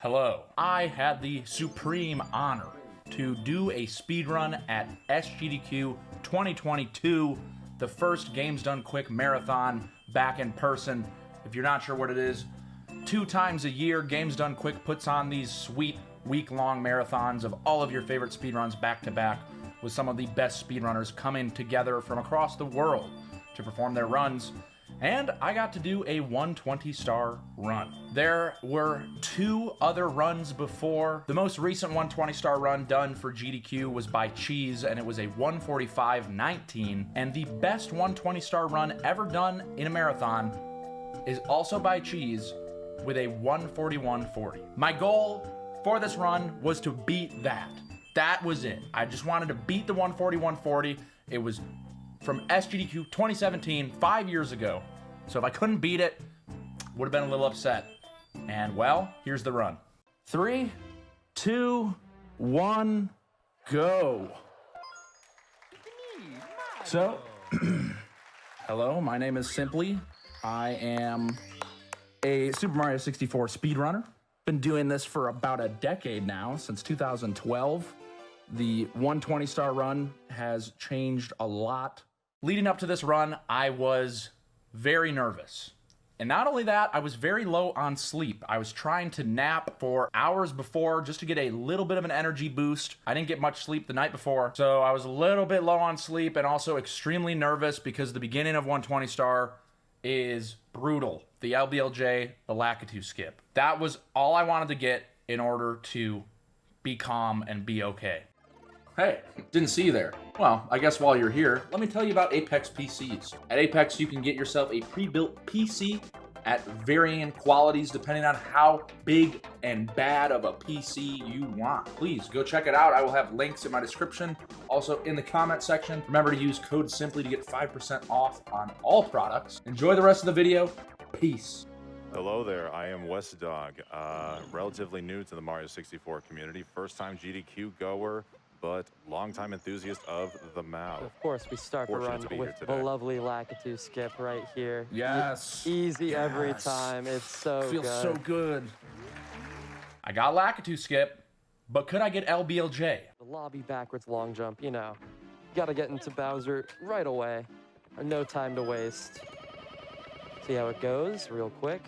Hello. I had the supreme honor to do a speedrun at SGDQ 2022, the first Games Done Quick marathon back in person. If you're not sure what it is, 2 times a year, Games Done Quick puts on these sweet week-long marathons of all of your favorite speedruns back to back with some of the best speedrunners coming together from across the world to perform their runs. And I got to do a 120-star run. There were 2 other runs before. The most recent 120-star run done for GDQ was by Cheese, and it was a 145.19. And the best 120-star run ever done in a marathon is also by Cheese with a 141.40. My goal for this run was to beat that. That was it. I just wanted to beat the 141.40. It was from SGDQ 2017, 5 years ago. So if I couldn't beat it, would have been a little upset. And well, here's the run. 3, 2, 1, go. So, hello, my name is Simply. I am a Super Mario 64 speedrunner. Been doing this for about a decade now, since 2012. The 120-star run has changed a lot. Leading up to this run, I was very nervous. And not only that, I was very low on sleep. I was trying to nap for hours before just to get a little bit of an energy boost. I didn't get much sleep the night before, so I was a little bit low on sleep and also extremely nervous because the beginning of 120-star is brutal. The LBLJ, the Lakitu skip. That was all I wanted to get in order to be calm and be okay. Hey, didn't see you there. Well, I guess while you're here, let me tell you about Apex PCs. At Apex, you can get yourself a pre-built PC at varying qualities depending on how big and bad of a PC you want. Please go check it out. I will have links in my description, also in the comment section. Remember to use code SIMPLY to get 5% off on all products. Enjoy the rest of the video. Peace. Hello there, I am West Dog, relatively new to the Mario 64 community, first time GDQ goer, but longtime enthusiast of the map. Of course, we start the run with the lovely Lakitu skip right here. Yes. Easy every time. It's so good. Feels so good. I got Lakitu skip, but could I get LBLJ? The lobby backwards long jump, you know. Gotta get into Bowser right away. No time to waste. See how it goes real quick.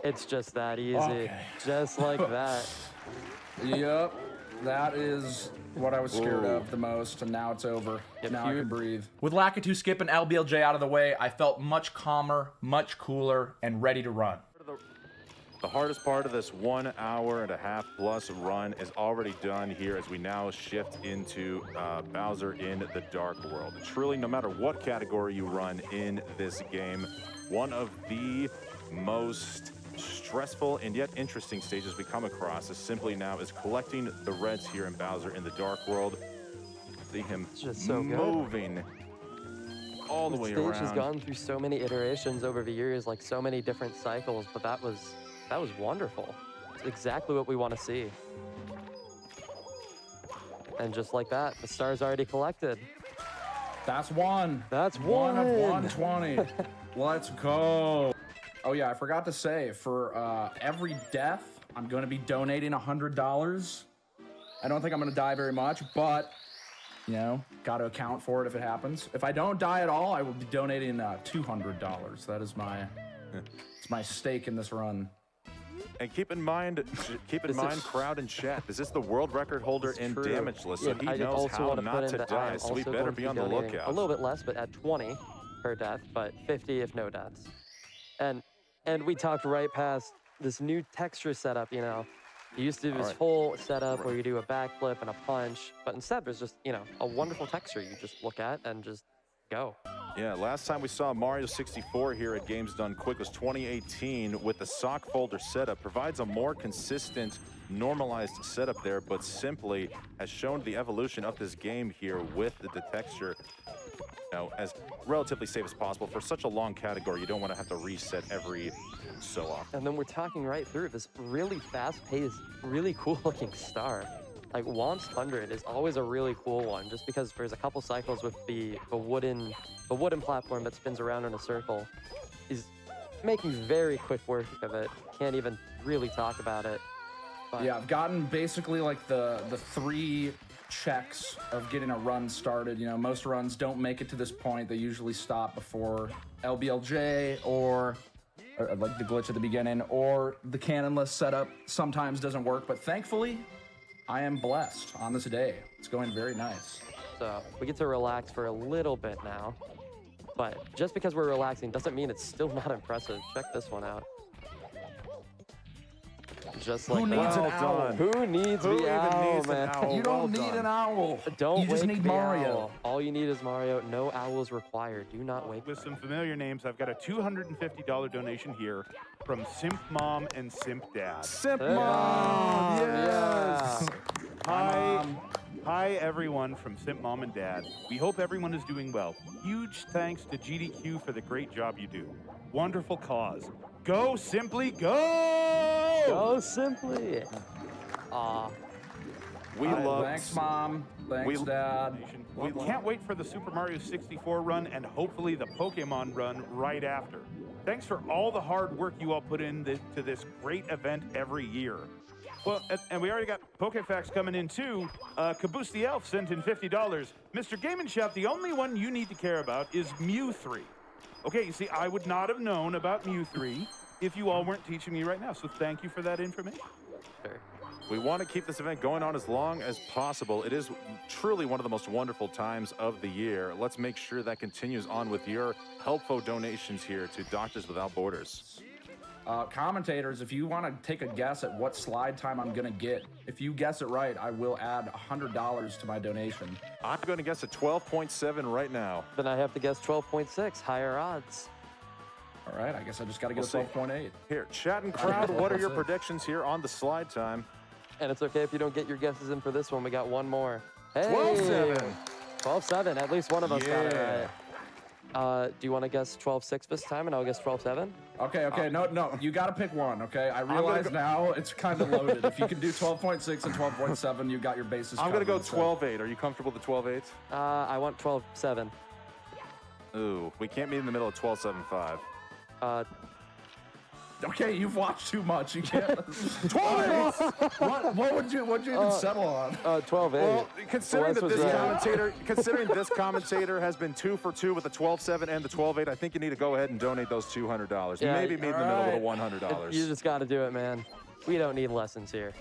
It's just that easy. Okay. Just like that. Yep, that is what I was scared of the most, and now it's over. Now I can breathe. With Lakitu skip and LBLJ out of the way, I felt much calmer, much cooler, and ready to run. The hardest part of this 1.5 hour plus run is already done here as we now shift into Bowser in the Dark World. Truly, no matter what category you run in this game, one of the most stressful and yet interesting stages we come across is simply now is collecting the reds here in Bowser in the Dark World. See him just so moving all the way around. The stage has gone through so many iterations over the years, like so many different cycles, but that was wonderful. It's exactly what we want to see. And just like that, the star's already collected. That's one. That's one of 120. Let's go. Oh yeah, I forgot to say, for every death, I'm going to be donating $100. I don't think I'm going to die very much, but, you know, got to account for it if it happens. If I don't die at all, I will be donating $200. That is it's my stake in this run. And keep in mind, crowd and chat, this is the world record holder in damage list, so he knows how not to die, so we better be on the lookout. A little bit less, but at 20 per death, but 50 if no deaths. And we talked right past this new texture setup, you know. You used to do this whole setup where you do a backflip and a punch, but instead there's just, you know, a wonderful texture you just look at and just go. Yeah, last time we saw Mario 64 here at Games Done Quick was 2018 with the sock folder setup. Provides a more consistent, normalized setup there, but simply has shown the evolution of this game here with the texture. Know, as relatively safe as possible. For such a long category, you don't want to have to reset every so often. And then we're talking right through this really fast-paced, really cool-looking star. Like, Womp's 100 is always a really cool one, just because there's a couple cycles with the wooden platform that spins around in a circle is making very quick work of it. Can't even really talk about it. But Yeah, I've gotten basically like the 3 checks of getting a run started. You know, most runs don't make it to this point. They usually stop before LBLJ or like the glitch at the beginning, or the cannonless setup sometimes doesn't work. But thankfully, I am blessed on this day. It's going very nice. So we get to relax for a little bit now. But just because we're relaxing doesn't mean it's still not impressive. Check this one out. Just like Who needs an Well owl? done. Who needs Who the even owl, needs an man? owl? You don't Well need done. an owl. Don't You just wake need the Mario. owl. All you need is Mario. No owls required. Do not wake With them. some familiar names, I've got a $250 donation here from Simp Mom and Simp Dad. Simp Yeah. Mom, yes. Hi, everyone from Simp Mom and Dad. We hope everyone is doing well. Huge thanks to GDQ for the great job you do. Wonderful cause. Go Simply, go! Go Simply. Aw. We love. Thanks, Mom. Thanks, we- Dad. We can't wait for the Super Mario 64 run and hopefully the Pokemon run right after. Thanks for all the hard work you all put into this great event every year. Well, and we already got PokeFacts coming in too. Caboose the Elf sent in $50. Mr. Game & Chef, the only one you need to care about is Mew 3. Okay, you see, I would not have known about Mew 3 if you all weren't teaching me right now, so thank you for that information. Sure. We want to keep this event going on as long as possible. It is truly one of the most wonderful times of the year. Let's make sure that continues on with your helpful donations here to Doctors Without Borders. Commentators, if you want to take a guess at what slide time I'm going to get, if you guess it right, I will add $100 to my donation. I'm going to guess a 12.7 right now. Then I have to guess 12.6. Higher odds. All right, I guess I just got to get We'll a see. 12.8. Here, chat and crowd, what are your 12.6. predictions here on the slide time? And it's okay if you don't get your guesses in for this one. We got one more. Hey! 12-7. 12-7. At least one of us got it Yeah. right. Do you want to guess 12-6 this time, and I'll guess 12-7? Okay, no, you got to pick one, okay? I realize now it's kind of loaded. If you can do 12.6 and 12.7, you got your bases I'm going to go covered, so- 12.8. Are you comfortable with the 12.8? I want 12-7. Ooh, we can't meet in the middle of 12.75. Okay, you've watched too much. You can't. 12. What would you even settle on? 12-8. Well, considering Wes that was this commentator has been 2 for 2 with the 12.7 and the 12.8, I think you need to go ahead and donate those $200. Yeah, Maybe meet in the middle with the $100. You just got to do it, man. We don't need lessons here.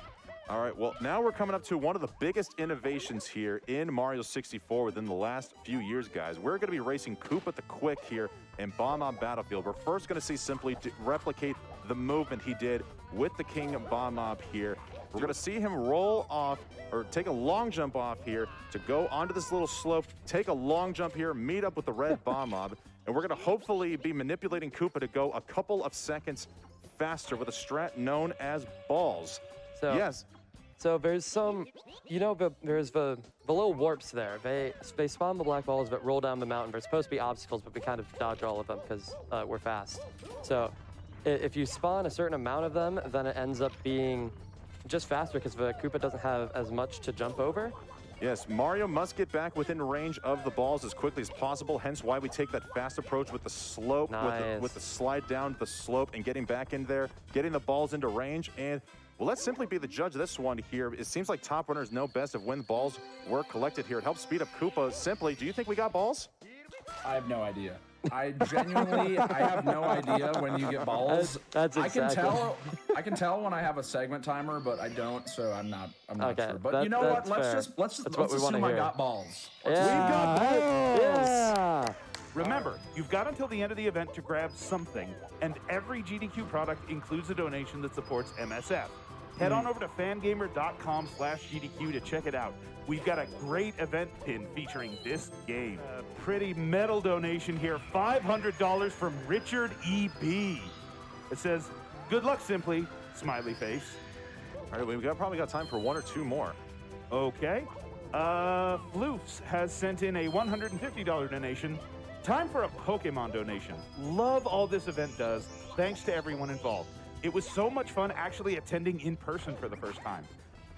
All right, well, now we're coming up to one of the biggest innovations here in Mario 64 within the last few years, guys. We're going to be racing Koopa the Quick here in Bob-omb Battlefield. We're first going to see Simply to replicate the movement he did with the King Bob-omb here. We're going to see him roll off or take a long jump off here to go onto this little slope, take a long jump here, meet up with the red Bob-omb, and we're going to hopefully be manipulating Koopa to go a couple of seconds faster with a strat known as balls. So, Yes. So there's some, there's the little warps there. They spawn the black balls that roll down the mountain. They're supposed to be obstacles, but we kind of dodge all of them because we're fast. So if you spawn a certain amount of them, then it ends up being just faster because the Koopa doesn't have as much to jump over. Yes, Mario must get back within range of the balls as quickly as possible, hence why we take that fast approach with the slope, Nice. with the slide down the slope and getting back in there, getting the balls into range. And well, let's simply be the judge of this one here. It seems like top runners know best of when the balls were collected here. It helps speed up Koopa. Simply, do you think we got balls? I have no idea. I genuinely, I have no idea when you get balls. That's I can exactly- I can tell when I have a segment timer, but I don't, so I'm not Okay, sure. But that- you know what? that's Let's fair. let's That's what we wanna assume I hear. got balls. Yeah. Yeah. Remember, you've got until the end of the event to grab something, and every GDQ product includes a donation that supports MSF. Head on over to fangamer.com/GDQ to check it out. We've got a great event pin featuring this game. A pretty metal donation here, $500 from Richard E.B. It says, good luck, Simply, smiley face. All right, we've probably got time for one or two more. Okay. Floofs has sent in a $150 donation. Time for a Pokemon donation. Love all this event does. Thanks to everyone involved. It was so much fun actually attending in person for the first time.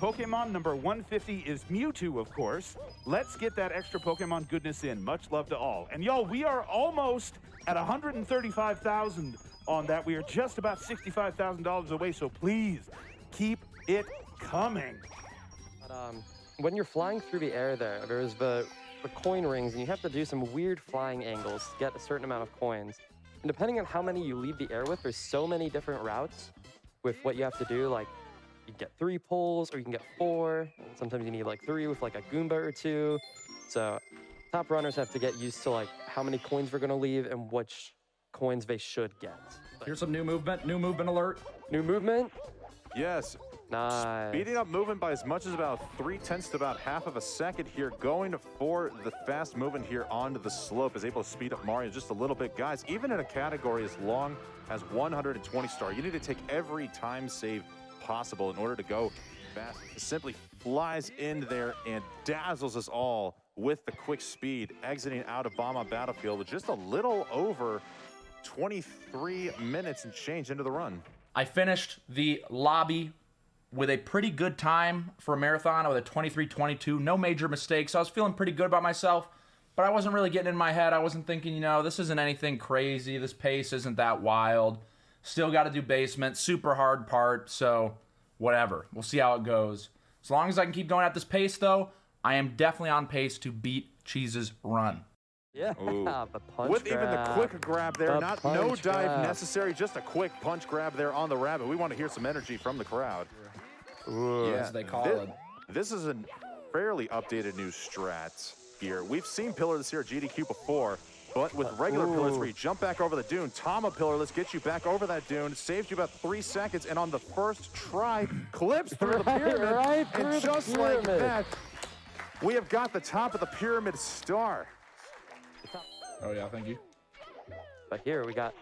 Pokemon number 150 is Mewtwo, of course. Let's get that extra Pokemon goodness in. Much love to all. And y'all, we are almost at 135,000 on that. We are just about $65,000 away, so please keep it coming. But, when you're flying through the air there's the coin rings, and you have to do some weird flying angles to get a certain amount of coins. And depending on how many you leave the air with, there's so many different routes with what you have to do. Like, you get 3 pulls, or you can get 4. And sometimes you need like 3 with like a Goomba or 2. So top runners have to get used to like how many coins we're gonna leave and which coins they should get. Here's some new movement alert. New movement. Yes. Nice. Speeding up movement by as much as about 0.3 to about half of a second here, going for the fast movement here onto the slope, is able to speed up Mario just a little bit. Guys, even in a category as long as 120 star, you need to take every time save possible in order to go fast. It simply flies in there and dazzles us all with the quick speed, exiting out of Bob-omb Battlefield with just a little over 23 minutes and change into the run. I finished the lobby with a pretty good time for a marathon with a 23:22. No major mistakes. I was feeling pretty good about myself, but I wasn't really getting in my head. I wasn't thinking, this isn't anything crazy. This pace isn't that wild. Still got to do basement. Super hard part. So whatever. We'll see how it goes. As long as I can keep going at this pace, though, I am definitely on pace to beat Cheese's run. Yeah, the punch with grab. even the quick grab there, no dive grab. necessary, just a quick punch grab there on the rabbit. We want to hear some energy from the crowd. Ooh. As they call it. This is a fairly updated new strat here. We've seen pillarless here at GDQ before, but with regular pillars where you jump back over the dune, Tama pillarless gets you back over that dune, saves you about 3 seconds, and on the first try, clips through the pyramid, and just like that, we have got the top of the pyramid star. Oh, yeah, thank you. But here we got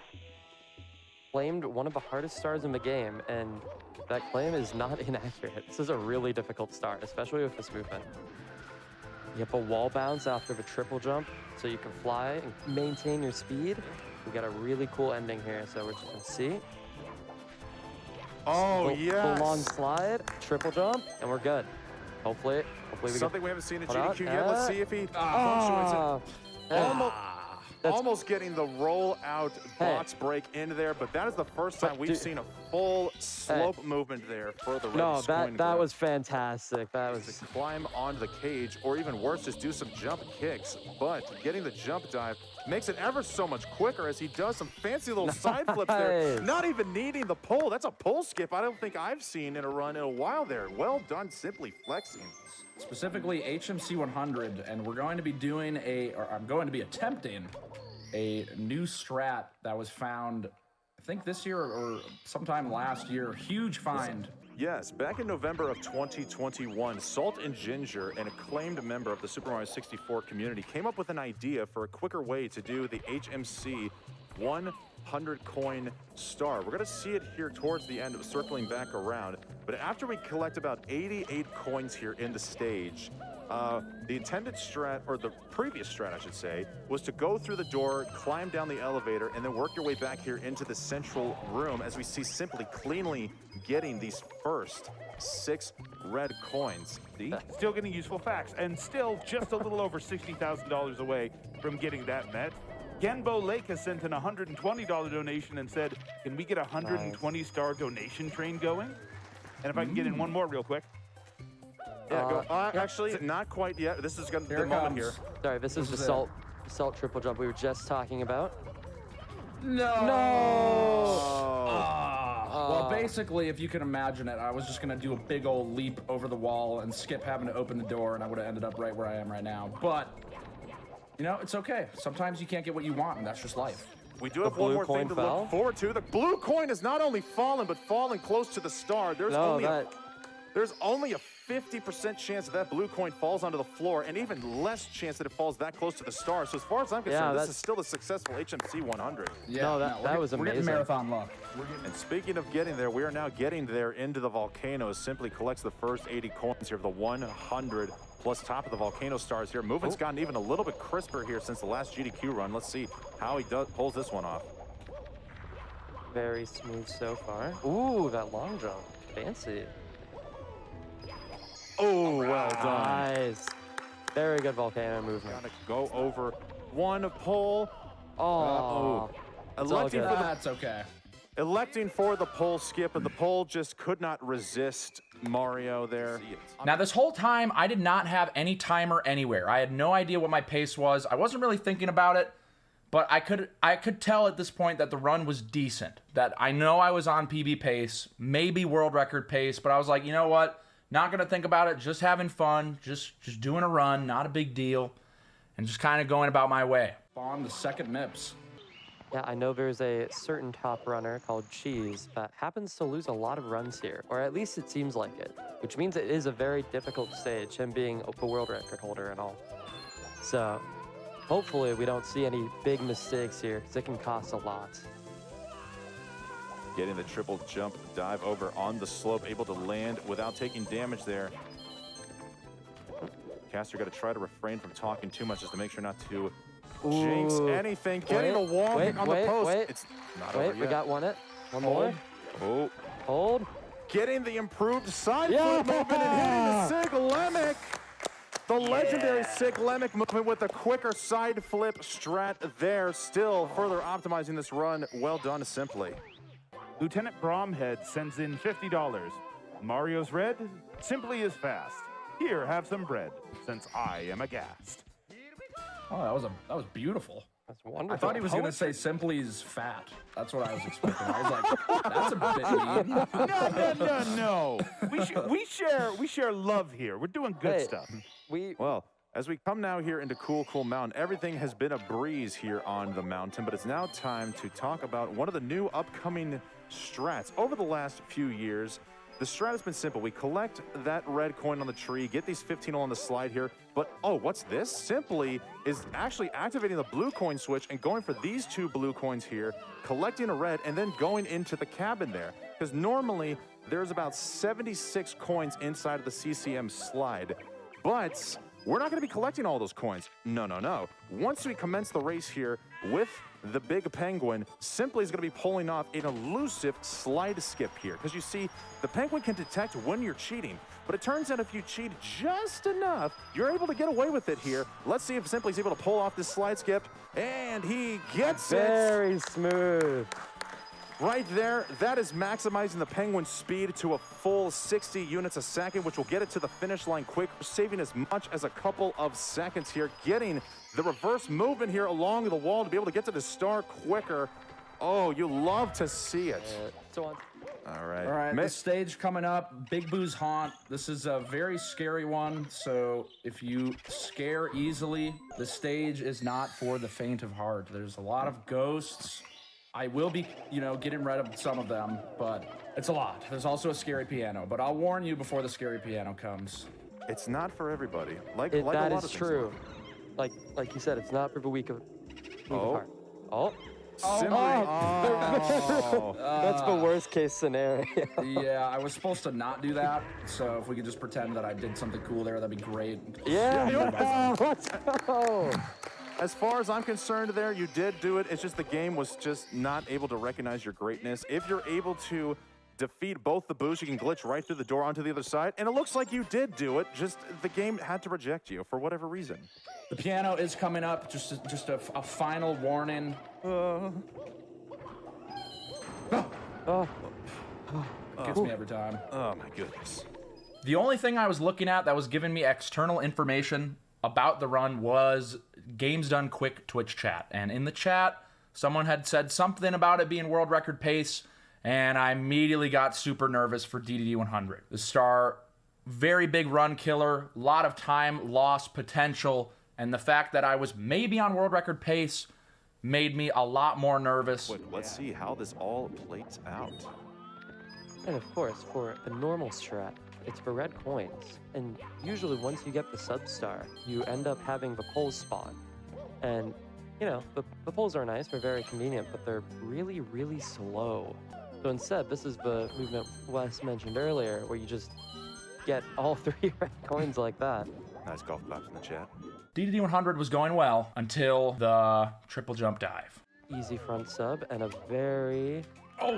claimed one of the hardest stars in the game, and that claim is not inaccurate. This is a really difficult star, especially with this movement. You have a wall bounce after the triple jump, so you can fly and maintain your speed. We got a really cool ending here, so we're just gonna see. Oh, Full long slide, triple jump, and we're good. Hopefully we Something we haven't seen in Hold on. GDQ yet. Let's see if he punctuates it. That's- Almost getting the roll out box break into there, but that is the first time we've seen a full slope movement there for the red No, coin that grab. was fantastic. That was To climb onto the cage, or even worse, just do some jump kicks. But getting the jump dive makes it ever so much quicker as he does some fancy little side flips there. Nice. Not even needing the pull. That's a pull skip I don't think I've seen in a run in a while there. Well done, simply flexing. Specifically HMC 100, and we're going to be doing I'm going to be attempting a new strat that was found, I think this year or sometime last year. Huge find. Yes, back in November of 2021, Salt and Ginger, an acclaimed member of the Super Mario 64 community, came up with an idea for a quicker way to do the HMC 100 coin star. We're going to see it here towards the end of circling back around, but after we collect about 88 coins here in the stage, the intended strat, or the previous strat I should say, was to go through the door, climb down the elevator, and then work your way back here into the central room, as we see Simply cleanly getting these first 6 red coins. See? Still getting useful facts, and still just a little over $60,000 away from getting that met. Genbo Lake has sent an $120 donation and said, can we get a 120-star donation train going? And if I can get in one more real quick. Yeah, go. Actually, not quite yet. This is the moment here. Sorry, this is the salt triple jump we were just talking about. No! No! Well, basically, if you can imagine it, I was just going to do a big old leap over the wall and skip having to open the door, and I would have ended up right where I am right now. But, it's okay. Sometimes you can't get what you want, and that's just life. We do have one more thing to look forward to. The blue coin has not only fallen, but fallen close to the star. There's only a 50% chance that blue coin falls onto the floor, and even less chance that it falls that close to the star. So as far as I'm concerned, this is still a successful HMC 100. Yeah, no, that was amazing. We're getting marathon luck. And speaking of getting there, we are now getting there into the volcano. Simply collects the first 80 coins here of the 100 plus top of the volcano stars here. Movement's gotten even a little bit crisper here since the last GDQ run. Let's see how he pulls this one off. Very smooth so far. Ooh, that long jump. Fancy. Oh, well done. Nice. Very good volcano movement. Gotta go over one pull. Oh. Electing for the That's okay. Electing for the pole skip, but the pole just could not resist Mario there. Now, this whole time, I did not have any timer anywhere. I had no idea what my pace was. I wasn't really thinking about it, but I could tell at this point that the run was decent. That I know I was on PB pace, maybe world record pace, but I was like, you know what? Not gonna think about it. Just having fun. Just doing a run. Not a big deal, and just kind of going about my way. On the second MIPS. Yeah, I know there's a certain top runner called Cheese that happens to lose a lot of runs here, or at least it seems like it, which means it is a very difficult stage, him being the world record holder and all. So hopefully we don't see any big mistakes here, because it can cost a lot. Getting the triple jump dive over on the slope, able to land without taking damage there. Caster got to try to refrain from talking too much just to make sure not to jinx anything. Getting a wall kick on the post. It's not over yet. We got one more. Oh. Hold. Getting the improved side flip movement and hitting the Sig Lemic. The legendary Sig Lemic movement with a quicker side flip strat there. Still further optimizing this run. Well done, Simply. Lieutenant Bromhead sends in $50. Mario's red, Simply is fast. Here, have some bread, since I am aghast. Oh, that was beautiful. That's wonderful. I thought he was going to say Simply's fat. That's what I was expecting. I was like, that's a bit mean. No. We share love here. We're doing good stuff. Well, as we come now here into Cool Mountain, everything has been a breeze here on the mountain, but it's now time to talk about one of the new upcoming strats. Over the last few years, the strat has been simple. We collect that red coin on the tree, get these 15 on the slide here, but oh, what's this? Simply is actually activating the blue coin switch and going for these 2 blue coins here, collecting a red, and then going into the cabin there. Because normally, there's about 76 coins inside of the CCM slide, but we're not going to be collecting all those coins. No. Once we commence the race here with the big penguin, Simply is going to be pulling off an elusive slide skip here. Because you see, the penguin can detect when you're cheating, but it turns out if you cheat just enough, you're able to get away with it here. Let's see if Simply's able to pull off this slide skip, and he gets it. Very smooth. Right there, that is maximizing the penguin's speed to a full 60 units a second, which will get it to the finish line quicker, saving as much as a couple of seconds here, getting the reverse movement here along the wall to be able to get to the star quicker. Oh, you love to see it. So All right. All right, this stage coming up, Big Boo's Haunt. This is a very scary one, so if you scare easily, the stage is not for the faint of heart. There's a lot of ghosts. I will be, getting rid of some of them, but it's a lot. There's also a scary piano, but I'll warn you before the scary piano comes. It's not for everybody. Like that a lot is of true. Like you said, it's not for the weak of heart. Oh. Simply. That's the worst case scenario. Yeah, I was supposed to not do that, so if we could just pretend that I did something cool there, that'd be great. Yeah. Let's go. As far as I'm concerned there, you did do it. It's just the game was just not able to recognize your greatness. If you're able to defeat both the boosts, you can glitch right through the door onto the other side. And it looks like you did do it. Just the game had to reject you for whatever reason. The piano is coming up. Just a final warning. Gets me every time. Oh, my goodness. The only thing I was looking at that was giving me external information about the run was Games Done Quick Twitch chat. And in the chat, someone had said something about it being world record pace, and I immediately got super nervous for DDD 100. The Star, very big run killer, a lot of time lost potential, and the fact that I was maybe on world record pace made me a lot more nervous. Let's see how this all plays out. And of course, for the normal strat, it's for red coins. And usually once you get the sub-star, you end up having the poles spawn. And, the poles are nice, they're very convenient, but they're really, really slow. So instead, this is the movement Wes mentioned earlier, where you just get all 3 red coins like that. Nice golf claps in the chat. DDD 100 was going well until the triple jump dive. Easy front sub and a very... A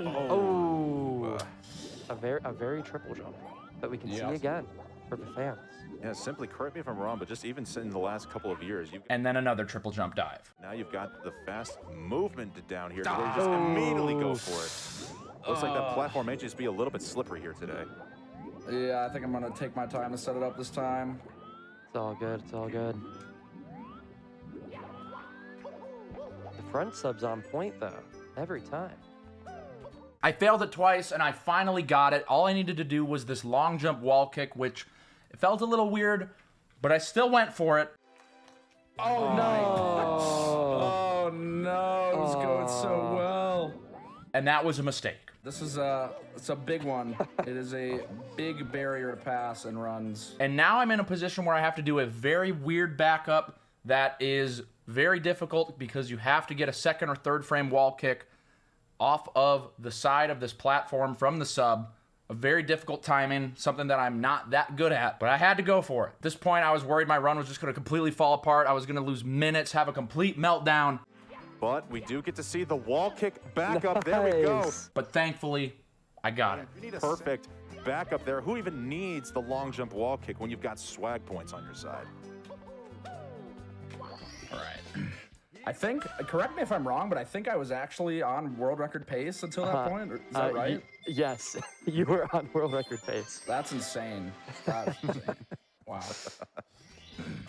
very triple jump that we can see again. for the fans. Yeah, Simply, correct me if I'm wrong, but just even in the last couple of years, And then another triple jump dive. now you've got the fast movement down here, where you just immediately go for it. Looks like that platform may just be a little bit slippery here today. Yeah, I think I'm gonna take my time to set it up this time. It's all good. It's all good. The front sub's on point though, every time. I failed it twice, and I finally got it. All I needed to do was this long jump wall kick, which it felt a little weird, but I still went for it. Oh, no. Oh, no. It was going so well. And that was a mistake. This is it's a big one. It is a big barrier to pass and runs. And now I'm in a position where I have to do a very weird backup that is very difficult because you have to get a second or third frame wall kick off of the side of this platform from the sub. A very difficult timing, something that I'm not that good at, but I had to go for it. At this point, I was worried my run was just gonna completely fall apart. I was gonna lose minutes, have a complete meltdown. But we do get to see the wall kick back up. There we go. But thankfully, I got it. You need a perfect backup there. Who even needs the long jump wall kick when you've got swag points on your side? All right. I think, correct me if I'm wrong, but I think I was actually on world record pace until that point. Is that right? Yes, you were on world record pace. That's insane. That's insane. Wow.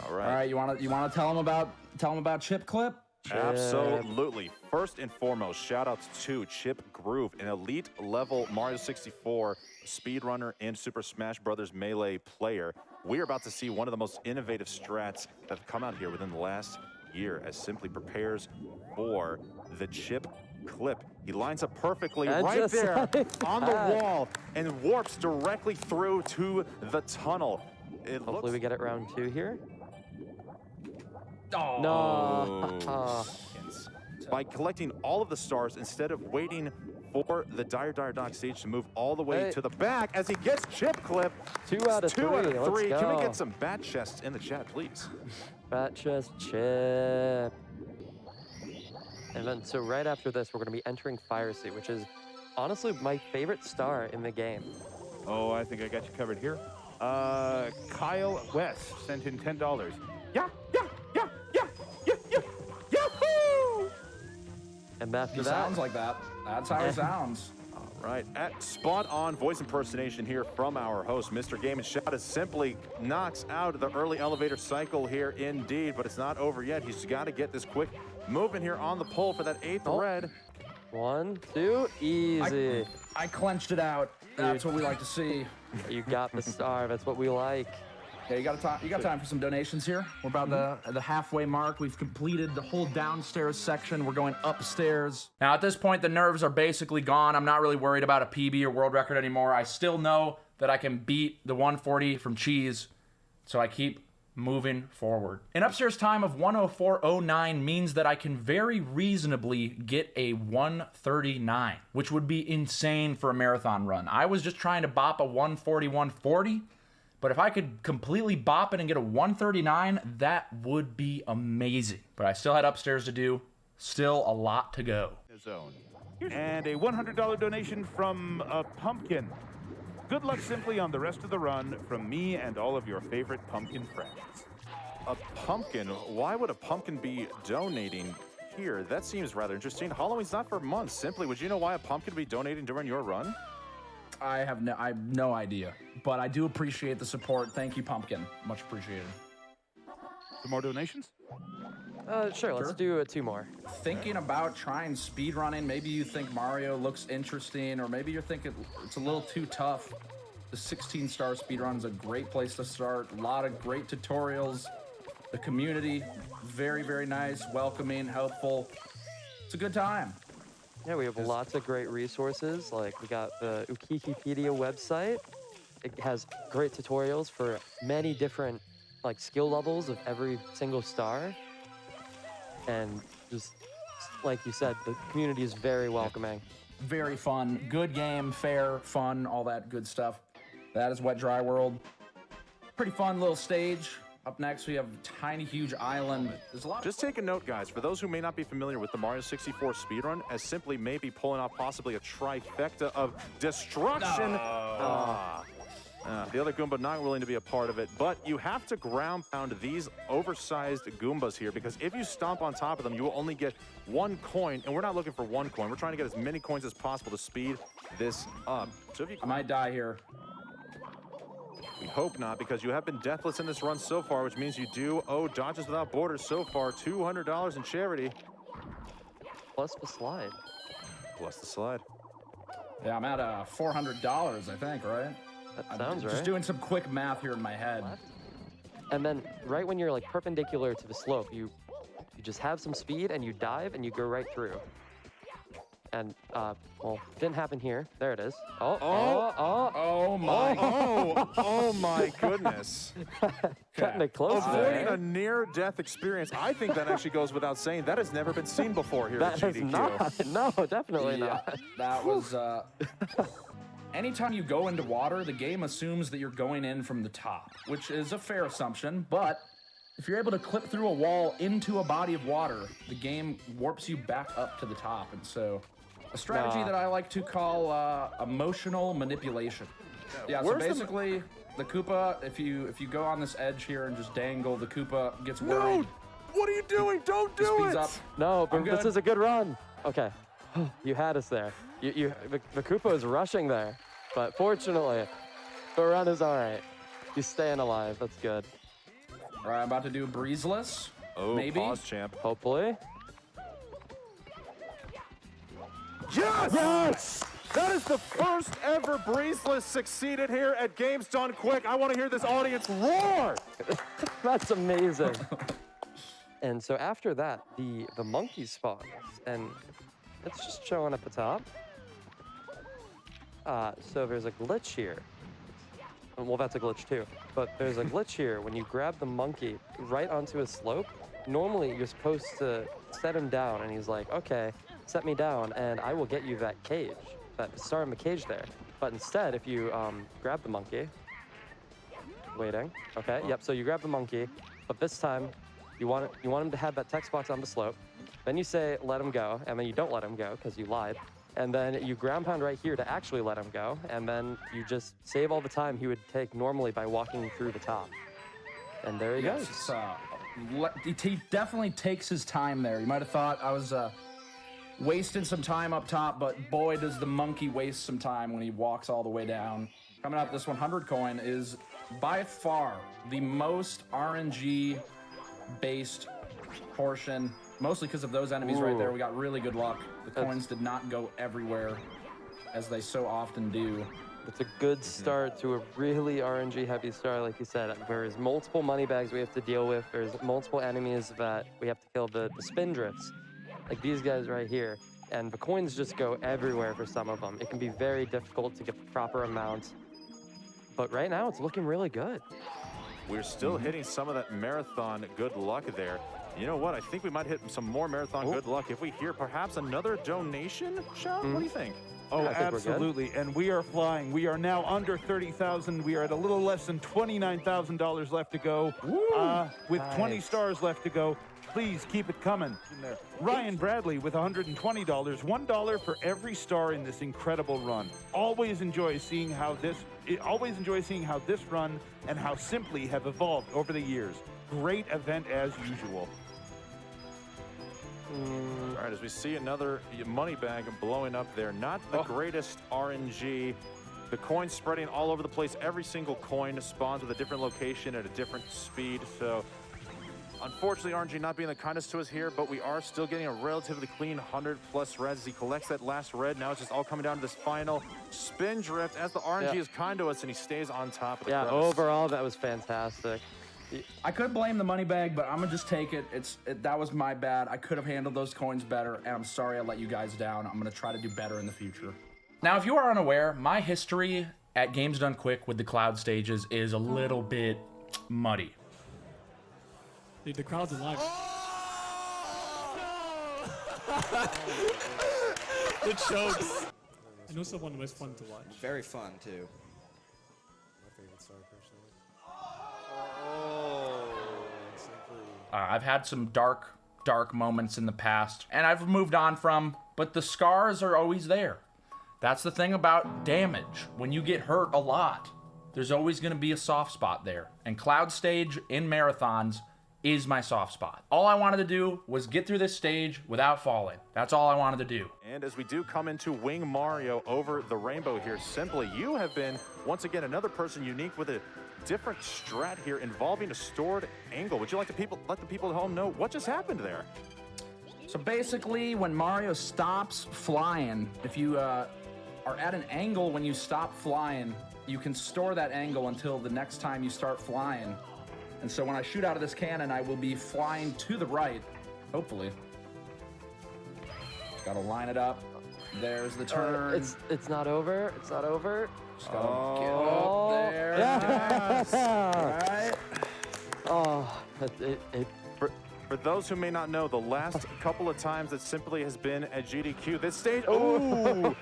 All right. All right. You wanna tell them about Chip Clip? Absolutely. First and foremost, shout outs to Chip Groove, an elite level Mario 64 speedrunner and Super Smash Bros. Melee player. We're about to see one of the most innovative strats that have come out here within the last year as Simply prepares for the Chip Clip. He lines up perfectly And right just there like on the wall and warps directly through to the tunnel. Hopefully we get it round 2 here. Oh. No. By collecting all of the stars instead of waiting for the Dire Dock stage to move all the way to the back as he gets Chip Clip. 2 out of 3. Let's go. Can we get some bat chests in the chat, please? Bat chest Chip. And then, so right after this, we're going to be entering Fire Sea, which is honestly my favorite star in the game. Oh, I think I got you covered here. Kyle West sent in $10. Yeah. Yahoo! And after He that, sounds like that. That's how he sounds. All right, at spot on voice impersonation here from our host, Mr. Game and Shout, as Simply knocks out the early elevator cycle here indeed, but it's not over yet. He's got to get this quick movement here on the pull for that 8th red. 1, 2, easy. I clenched it out. That's what we like to see. You got the star. That's what we like. Yeah, you got time for some donations here. We're about the halfway mark. We've completed the whole downstairs section. We're going upstairs. Now, at this point, the nerves are basically gone. I'm not really worried about a PB or world record anymore. I still know that I can beat the 140 from Cheese, so I keep moving forward. An upstairs time of 104.09 means that I can very reasonably get a 139, which would be insane for a marathon run. I was just trying to bop a 140. But if I could completely bop it and get a 139, that would be amazing. But I still had upstairs to do. Still a lot to go. Zone. And a $100 donation from a pumpkin. Good luck Simply on the rest of the run from me and all of your favorite pumpkin friends. A pumpkin? Why would a pumpkin be donating here? That seems rather interesting. Halloween's not for months. Simply, would you know why a pumpkin would be donating during your run? I have no idea, but I do appreciate the support. Thank you, Pumpkin. Much appreciated. Some more donations? Sure, let's do 2 more. Thinking about trying speedrunning, maybe you think Mario looks interesting, or maybe you're thinking it's a little too tough. The 16-star speedrun is a great place to start. A lot of great tutorials. The community, very, very nice, welcoming, helpful. It's a good time. Yeah, we have lots of great resources. Like, we got the Wikipedia website. It has great tutorials for many different, like, skill levels of every single star. And just, like you said, the community is very welcoming. Very fun. Good game, fair, fun, all that good stuff. That is Wet Dry World. Pretty fun little stage. Up next, we have Tiny Huge Island. There's a lot. Just take a note, guys, for those who may not be familiar with the Mario 64 speedrun, as Simply may be pulling off possibly a trifecta of destruction. The other Goomba not willing to be a part of it, but you have to ground pound these oversized Goombas here, because if you stomp on top of them, you will only get 1 coin, and we're not looking for 1 coin. We're trying to get as many coins as possible to speed this up. So if you I might die here. We hope not, because you have been deathless in this run so far, which means you do owe Dodges Without Borders so far $200 in charity. Plus the slide. Plus the slide. Yeah, I'm at $400, I think, right? That sounds right. Just doing some quick math here in my head. Left. And then right when you're like perpendicular to the slope, you just have some speed and you dive and you go right through. And well, didn't happen here. There it is. Oh my. Oh my goodness. Cutting it close Avoiding there. a near-death experience. I think that actually goes without saying. That has never been seen before here at That GDQ. has not. No, definitely Yeah, not. that was. Anytime you go into water, the game assumes that you're going in from the top, which is a fair assumption, but if you're able to clip through a wall into a body of water, the game warps you back up to the top. And so, a strategy that I like to call emotional manipulation. Yeah, so basically, the Koopa, if you go on this edge here and just dangle, the Koopa gets worried. No! What are you doing? Don't do Speeds it! up. No, but I'm this good. is a good run. Okay, you had us there. The Koopa is rushing there, but fortunately, the run is all right. He's staying alive. That's good. All right, I'm about to do breezeless. Oh, maybe. pause, champ. Hopefully. Yes! Yes! That is the first ever breezeless succeeded here at Games Done Quick. I want to hear this audience roar! That's amazing. And so after that, the monkey spawns, and it's just showing at the top. So there's a glitch here. Well, that's a glitch too. But there's a glitch here. When you grab the monkey right onto a slope, normally you're supposed to set him down, and he's like, okay, set me down, and I will get you that cage, that star in the cage there. But instead, if you grab the monkey, waiting, okay, yep. So you grab the monkey, but this time you want him to have that text box on the slope. Then you say let him go, and then you don't let him go because you lied. And then you ground pound right here to actually let him go, and then you just save all the time he would take normally by walking through the top. And there he goes. He definitely takes his time there. You might have thought I was wasting some time up top, but boy, does the monkey waste some time when he walks all the way down. Coming up, this 100 coin is by far the most RNG-based portion, mostly because of those enemies right there. We got really good luck. The coins did not go everywhere, as they so often do. It's a good start to a really RNG-heavy start, like you said. There's multiple money bags we have to deal with. There's multiple enemies that we have to kill. The spin drifts, like these guys right here. And the coins just go everywhere for some of them. It can be very difficult to get the proper amount. But right now, it's looking really good. We're still hitting some of that marathon good luck there. You know what? I think we might hit some more marathon good luck if we hear perhaps another donation. Sean, what do you think? Oh, I think we're good. absolutely. And we are flying. We are now under 30,000. We are at a little less than $29,000 left to go. With 20 stars left to go. Please keep it coming. Ryan Bradley with $120. $1 for every star in this incredible run. Always enjoy seeing how this run and how Simply have evolved over the years. Great event as usual. All right, as we see another money bag blowing up there. Not the greatest RNG. The coins spreading all over the place. Every single coin spawns with a different location at a different speed. So, unfortunately, RNG not being the kindest to us here, but we are still getting a relatively clean 100+ reds. As he collects that last red, now it's just all coming down to this final spin drift as the RNG is kind to us, and he stays on top of the crevice. Overall, that was fantastic. I could blame the money bag, but I'm gonna just take it. That was my bad. I could have handled those coins better, and I'm sorry I let you guys down. I'm gonna try to do better in the future. Now, if you are unaware, my history at Games Done Quick with the cloud stages is a little bit muddy. Dude, the crowd's alive. The chokes. I know someone was fun to watch. Very fun, too. My favorite star, personally. I've had some dark moments in the past, and I've moved on from, but the scars are always there. That's the thing about damage. When you get hurt a lot, there's always going to be a soft spot there. And Cloud Stage in marathons is my soft spot. All I wanted to do was get through this stage without falling. That's all I wanted to do. And as we do come into Wing Mario over the rainbow here, Simply, you have been, once again, another person unique with a different strat here involving a stored angle. Would you like to let the people at home know what just happened there? So basically, when Mario stops flying, if you are at an angle when you stop flying, you can store that angle until the next time you start flying. And so when I shoot out of this cannon, I will be flying to the right, hopefully. Just gotta line it up. There's the turn. It's not over. It's not over. Just gotta get up there. Yes. All right. Oh, For those who may not know, the last couple of times that Simply has been at GDQ, this stage, ooh!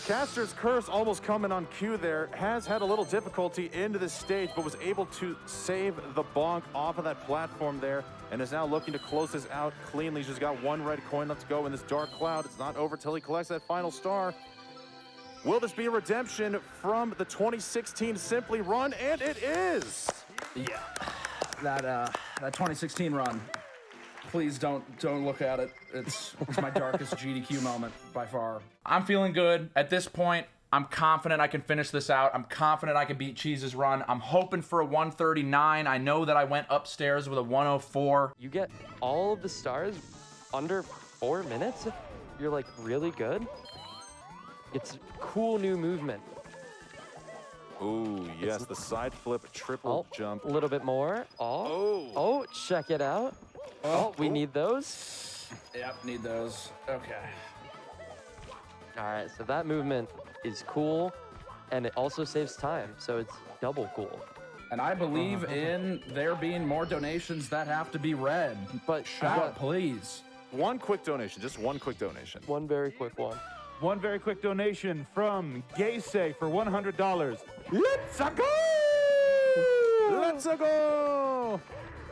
Caster's Curse almost coming on cue there, has had a little difficulty into this stage, but was able to save the bonk off of that platform there, and is now looking to close this out cleanly. He's just got one red coin left to go in this dark cloud. It's not over till he collects that final star. Will this be a redemption from the 2016 Simply run? And it is! Yeah, that 2016 run. Please don't look at it. It's my darkest GDQ moment by far. I'm feeling good at this point. I'm confident I can finish this out. I'm confident I can beat Cheese's run. I'm hoping for a 139. I know that I went upstairs with a 104. you get all of the stars under 4 minutes if you're like really good. It's cool new movement. Ooh, yes, the side flip triple jump. A little bit more. Oh, check it out. Oh, we need those. Yep, need those. Okay. All right, so that movement is cool, and it also saves time, so it's double cool. And I believe in there being more donations that have to be read. But shout, please. One quick donation, just one quick donation. One very quick one. One very quick donation from Gaysay for $100. Let's go! Let's go!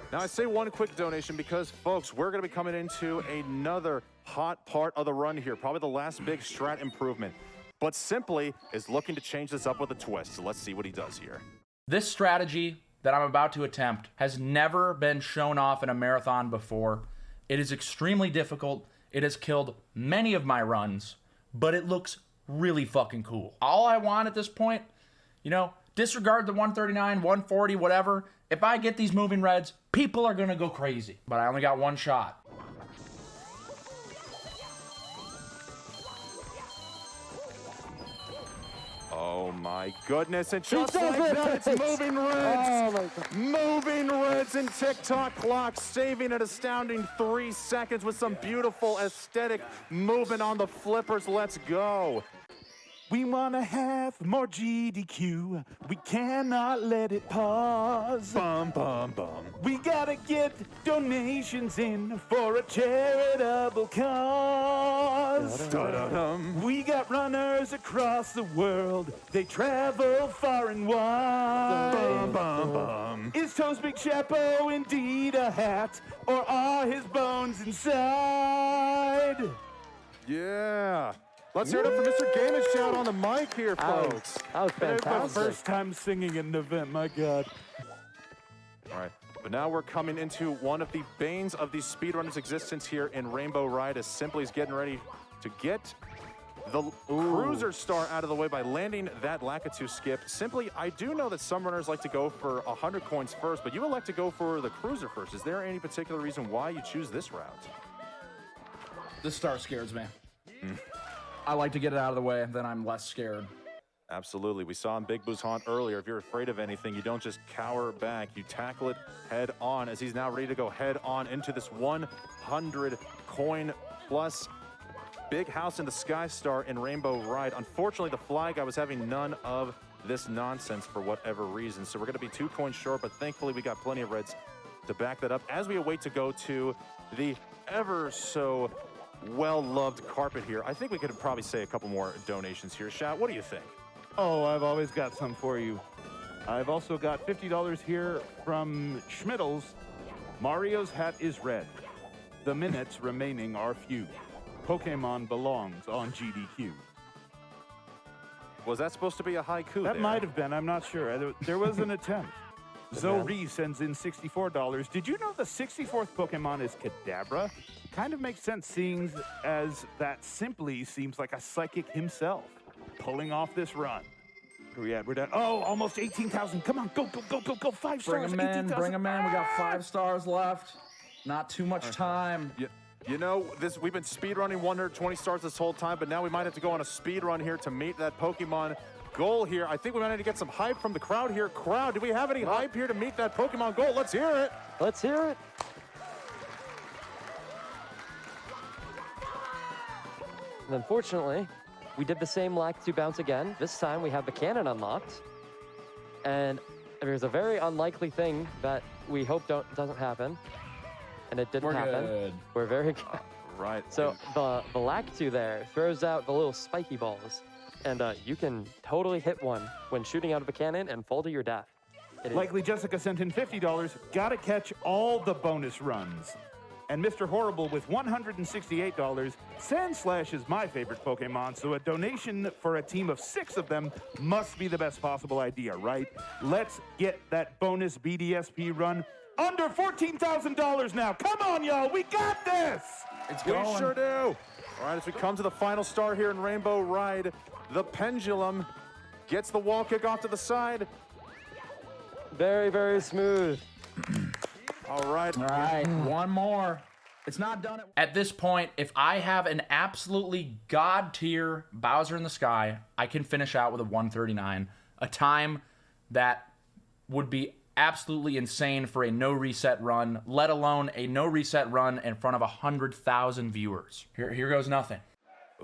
Now, I say one quick donation because, folks, we're going to be coming into another hot part of the run here, probably the last big strat improvement. But Simply is looking to change this up with a twist, so let's see what he does here. This strategy that I'm about to attempt has never been shown off in a marathon before. It is extremely difficult. It has killed many of my runs, but it looks really fucking cool. All I want at this point, disregard the 139, 140, whatever. If I get these moving reds, people are gonna go crazy. But I only got one shot. Oh my goodness, and just like that, it's moving reds. Oh my God. Moving reds and TikTok clock, saving an astounding 3 seconds with some beautiful aesthetic movement on the flippers. Let's go. We want to have more GDQ. We cannot let it pause. Bum, bum, bum. We gotta get donations in for a charitable cause. Da-da-dum. We got runners across the world. They travel far and wide. Bum, bum, bum. Is Toast Big Chapo indeed a hat, or are his bones inside? Yeah. Let's hear it up for Mr. Game & Shout on the mic here, folks. That was It's my fantastic. first time singing at an event, my God. All right, but now we're coming into one of the banes of the speedrunner's existence here in Rainbow Ride, as Simply's getting ready to get the cruiser star out of the way by landing that Lakitu skip. Simply, I do know that some runners like to go for 100 coins first, but you elect to go for the cruiser first. Is there any particular reason why you choose this route? This star scares me. I like to get it out of the way, then I'm less scared. Absolutely. We saw in Big Boo's Haunt earlier, if you're afraid of anything, you don't just cower back. You tackle it head on, as he's now ready to go head on into this 100 coin plus big house in the Sky Star in Rainbow Ride. Unfortunately, the Fly Guy was having none of this nonsense for whatever reason, so we're going to be 2 coins short, but thankfully we got plenty of reds to back that up as we await to go to the ever so well-loved carpet here. I think we could probably say a couple more donations here. Shout, what do you think? Oh, I've always got some for you. I've also got $50 here from Schmittles. Mario's hat is red. The minutes remaining are few. Pokemon belongs on GDQ. Was that supposed to be a haiku That there? might have been. I'm not sure. There was an attempt. Zoe sends in $64. Did you know the 64th Pokemon is Kadabra? Kind of makes sense, seeing as that Simply seems like a psychic himself, pulling off this run. Where we at? We're down. Oh, almost 18,000. Come on, go, go, go, go, go. 5 stars. Bring them in, 18,000. bring them in. We got 5 stars left. Not too much time. You know, we've been speedrunning 120 stars this whole time, but now we might have to go on a speed run here to meet that Pokemon goal here. I think we might need to get some hype from the crowd here. Crowd, do we have any hype here to meet that Pokemon goal? Let's hear it. Let's hear it. And unfortunately, we did the same Lakitu bounce again. This time we have the cannon unlocked. And there's a very unlikely thing that we hope doesn't happen. And it didn't happen. Good. We're very good. Right. So the Lakitu there throws out the little spiky balls. And you can totally hit one when shooting out of a cannon and fall to your death. It is- Likely Jessica sent in $50. Gotta catch all the bonus runs. And Mr. Horrible with $168. Sandslash is my favorite Pokemon, so a donation for a team of 6 of them must be the best possible idea, right? Let's get that bonus BDSP run under $14,000 now. Come on, y'all, we got this! It's We going. sure do. All right, as we come to the final star here in Rainbow Ride, the Pendulum gets the wall kick off to the side. very, very smooth. All right. All right, one more. It's not done. At this point, if I have an absolutely god tier Bowser in the Sky, I can finish out with a 139, a time that would be absolutely insane for a no reset run, let alone a no reset run in front of 100,000 viewers. Here goes nothing.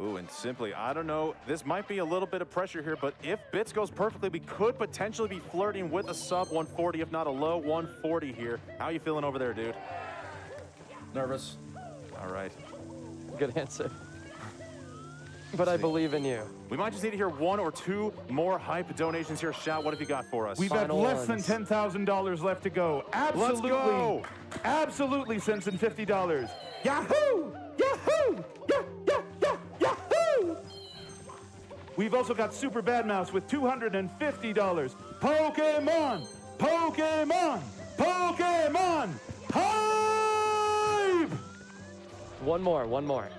Ooh, and Simply, I don't know, this might be a little bit of pressure here, but if Bits goes perfectly, we could potentially be flirting with a sub 140, if not a low 140 here. How you feeling over there, dude? Nervous. All right. Good answer. But I believe in you. We might just need to hear 1 or 2 more hype donations here. Shout, what have you got for us? We've got Final less ones. than $10,000 left to go. Absolutely. go. Absolutely sends in $50. Yahoo! Yahoo! Yahoo! We've also got Super Bad Mouse with $250. Pokemon! Pokemon! Pokemon! Hype! One more. One more.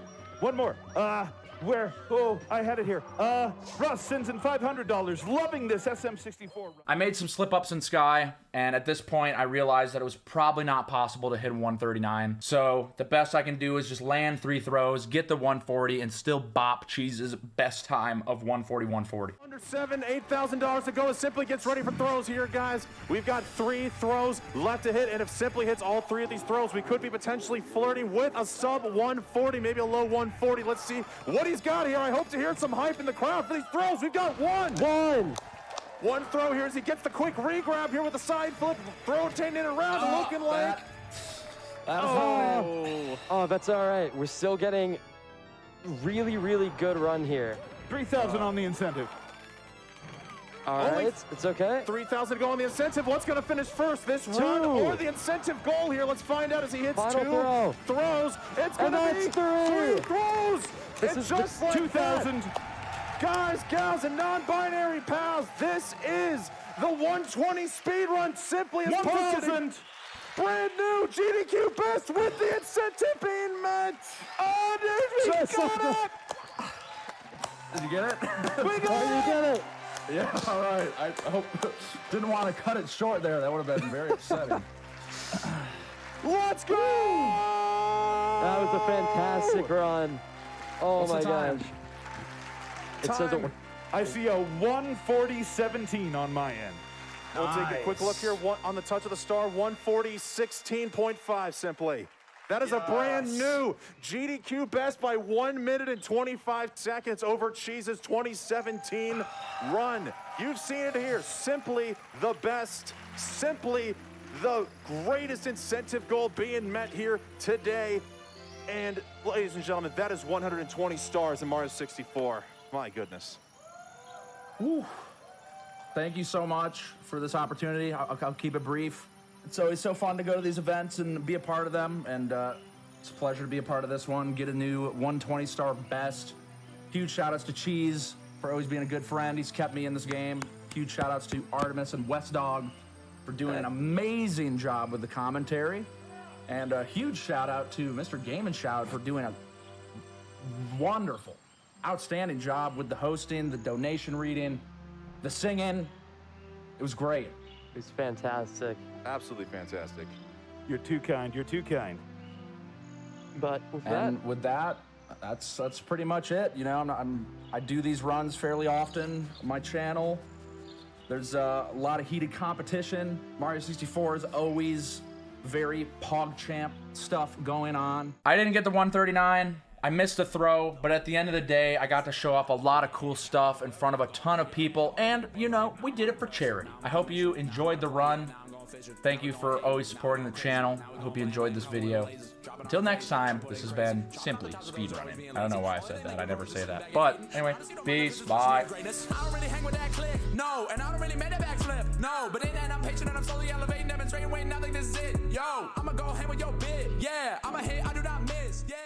Where? Oh, I had it here. Russ sends in $500. Loving this SM64 run. I made some slip-ups in Sky, and at this point, I realized that it was probably not possible to hit 139. So the best I can do is just land 3 throws, get the 140, and still bop Cheese's best time of 140-140. Under $8,000 to go as Simply gets ready for throws here, guys. We've got 3 throws left to hit, and if Simply hits all 3 of these throws, we could be potentially flirting with a sub 140, maybe a low 140. Let's see what he's got here. I hope to hear some hype in the crowd for these throws. We've got one throw here as he gets the quick re-grab here with the side flip, rotating it around, looking like... Oh, that's all right. We're still getting really, really good run here. 3,000 on the incentive. All Only right, it's okay. 3,000 to go on the incentive. What's going to finish first, this run or the incentive goal here? Let's find out as he hits Final 2 throw. throws. It's going And to be that's 3 throws. This It's is just like 2,000. that. Guys, gals, and non-binary pals, this is the 120 speed run. Simply as posted. 1,000. Brand new GDQ best with the incentive being met. Oh, dude, we Just got like it. Did you get it? We got it. Yeah, all right. I hope didn't want to cut it short there. That would have been very upsetting. Let's go. That was a fantastic run. Oh What's my the time? gosh. It says Time. I see a 140.17 on my end. We'll take a quick look here on the touch of the star, 140.16.5 Simply. That is a brand new GDQ best by 1 minute and 25 seconds over Cheese's 2017 run. You've seen it here. Simply the best. Simply the greatest incentive goal being met here today. And ladies and gentlemen, that is 120 stars in Mario 64. My goodness. Woo. Thank you so much for this opportunity. I'll keep it brief. It's always so fun to go to these events and be a part of them, and it's a pleasure to be a part of this one. Get a new 120 star best. Huge shout outs to Cheese for always being a good friend. He's kept me in this game. Huge shout outs to Artemis and West Dog for doing an amazing job with the commentary. And a huge shout out to Mr. Game and Shout for doing a wonderful, outstanding job with the hosting, the donation reading, the singing. It was great. It was fantastic. Absolutely fantastic. You're too kind. You're too kind. But with that, And with that, that's pretty much it. You know, I do these runs fairly often on my channel. There's a lot of heated competition. Mario 64 is always very PogChamp stuff going on. I didn't get the 139. I missed the throw, but at the end of the day, I got to show off a lot of cool stuff in front of a ton of people, and, you know, we did it for charity. I hope you enjoyed the run. Thank you for always supporting the channel. I hope you enjoyed this video. Until next time, this has been Simply Speedrunning. I don't know why I said that. I never say that. But anyway, peace, bye. I don't really hang with that clique, no, and I don't really make that backflip, no, but in that I'm patient and I'm slowly elevating, demonstrating, waiting, I think this is it, yo, I'ma go hang with your bit, yeah, I'ma hit, I do not miss, yeah.